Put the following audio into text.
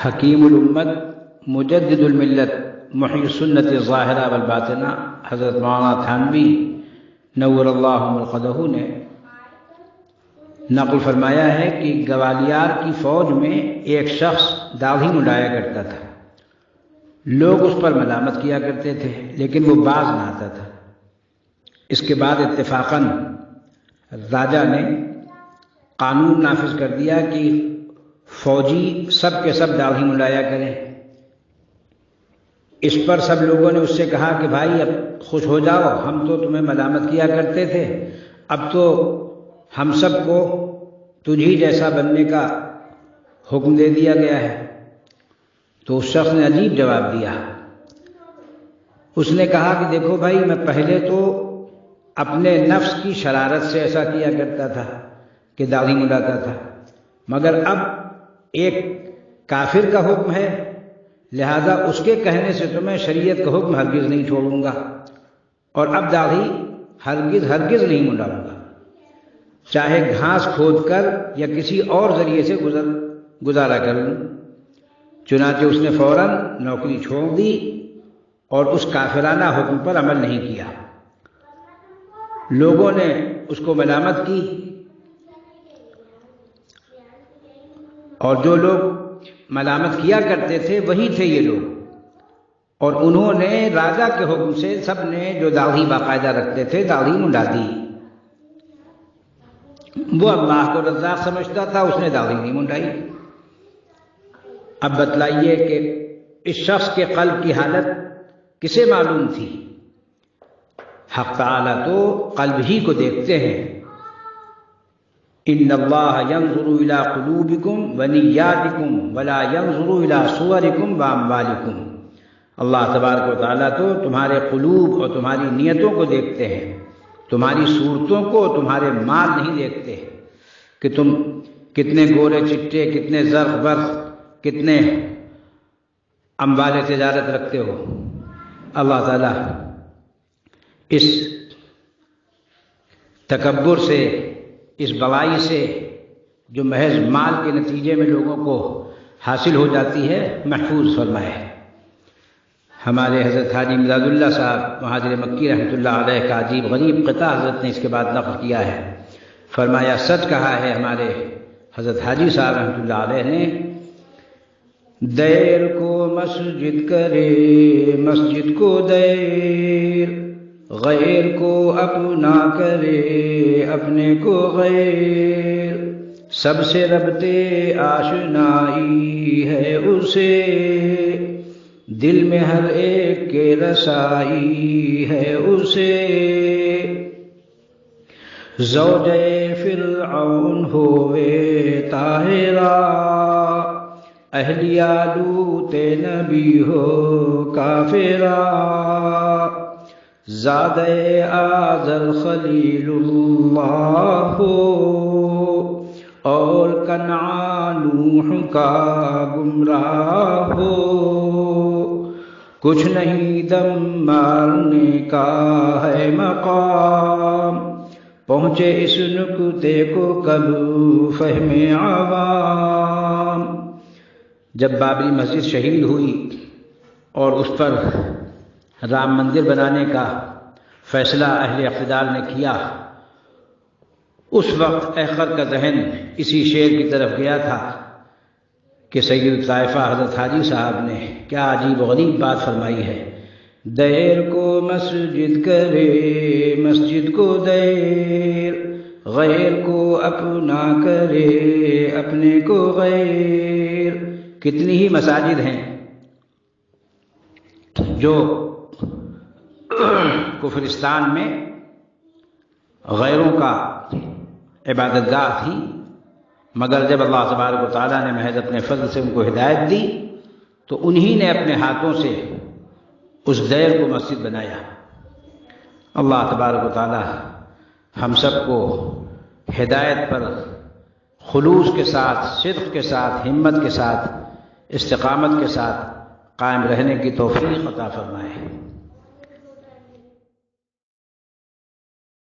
حکیم الامت مجدد الملت محی السنت الظاہرہ والباطنہ حضرت مولانا تھانوی نور اللہ مرقدہ نے نقل فرمایا ہے کہ گوالیار کی فوج میں ایک شخص داڑھی منڈایا کرتا تھا۔ لوگ اس پر ملامت کیا کرتے تھے لیکن وہ باز نہ آتا تھا۔ اس کے بعد اتفاقاً راجا نے قانون نافذ کر دیا کہ فوجی سب کے سب داڑھی منڈایا کریں۔ اس پر سب لوگوں نے اس سے کہا کہ بھائی اب خوش ہو جاؤ، ہم تو تمہیں ملامت کیا کرتے تھے، اب تو ہم سب کو تجھی جیسا بننے کا حکم دے دیا گیا ہے۔ تو اس شخص نے عجیب جواب دیا۔ اس نے کہا کہ دیکھو بھائی، میں پہلے تو اپنے نفس کی شرارت سے ایسا کیا کرتا تھا کہ داڑھی منڈاتا تھا، مگر اب ایک کافر کا حکم ہے، لہذا اس کے کہنے سے تو میں شریعت کا حکم ہرگز نہیں چھوڑوں گا، اور اب داڑھی ہرگز نہیں منڈاؤں گا، چاہے گھاس کھود کر یا کسی اور ذریعے سے گزارا کروں۔ چنانچہ اس نے فوراً نوکری چھوڑ دی اور اس کافرانہ حکم پر عمل نہیں کیا۔ لوگوں نے اس کو ملامت کی، اور جو لوگ ملامت کیا کرتے تھے وہی تھے یہ لوگ، اور انہوں نے راجا کے حکم سے سب نے جو داڑھی باقاعدہ رکھتے تھے داڑھی منڈا دی۔ وہ اللہ کو رزاق سمجھتا تھا، اس نے داڑھی نہیں منڈائی۔ اب بتلائیے کہ اس شخص کے قلب کی حالت کسے معلوم تھی؟ حق تعالیٰ تو قلب ہی کو دیکھتے ہیں۔ ان اللہ ينظر الى قلوبکم ونیاتکم ولا ينظر الى صورکم واموالکم۔ اللہ تبارک و تعالیٰ تو تمہارے قلوب اور تمہاری نیتوں کو دیکھتے ہیں، تمہاری صورتوں کو، تمہارے مال نہیں دیکھتے کہ تم کتنے گورے چٹے، کتنے زرق برق، کتنے اموال تجارت رکھتے ہو۔ اللہ تعالیٰ اس تکبر سے، اس بڑائی سے جو محض مال کے نتیجے میں لوگوں کو حاصل ہو جاتی ہے، محفوظ فرمائے۔ ہمارے حضرت حاجی امداد اللہ صاحب مہاجر مکی رحمۃ اللہ علیہ کا عجیب غریب قطعہ حضرت نے اس کے بعد نقل کیا ہے۔ فرمایا سچ کہا ہے ہمارے حضرت حاجی صاحب رحمۃ اللہ علیہ نے، دیر کو مسجد کرے مسجد کو دیر، غیر کو اپنا کرے اپنے کو غیر، سب سے ربط آشنائی ہے اسے، دل میں ہر ایک کے رسائی ہے اسے، زوجے فرعون ہوئے طاہرہ، اہلیہ لوط نبی ہو کافرہ، زادے آزر خلیل اللہ ہو، اور کنعان نوح کا گمراہ ہو، کچھ نہیں دم مارنے کا ہے مقام، پہنچے اس نکتے کو کب فہم عوام۔ جب بابری مسجد شہید ہوئی اور اس پر رام مندر بنانے کا فیصلہ اہل اقتدار نے کیا، اس وقت احقر کا ذہن اسی شعر کی طرف گیا تھا کہ سید الطائفہ حضرت حاجی صاحب نے کیا عجیب و غریب بات فرمائی ہے، دیر کو مسجد کرے مسجد کو دیر، غیر کو اپنا کرے اپنے کو غیر۔ کتنی ہی مساجد ہیں جو کفرستان میں غیروں کا عبادت گاہ تھی، مگر جب اللہ تبارک و تعالیٰ نے محض اپنے فضل سے ان کو ہدایت دی تو انہی نے اپنے ہاتھوں سے اس دیر کو مسجد بنایا۔ اللہ تبارک و تعالیٰ ہم سب کو ہدایت پر خلوص کے ساتھ، صدق کے ساتھ، ہمت کے ساتھ، استقامت کے ساتھ قائم رہنے کی توفیق عطا فرمائے۔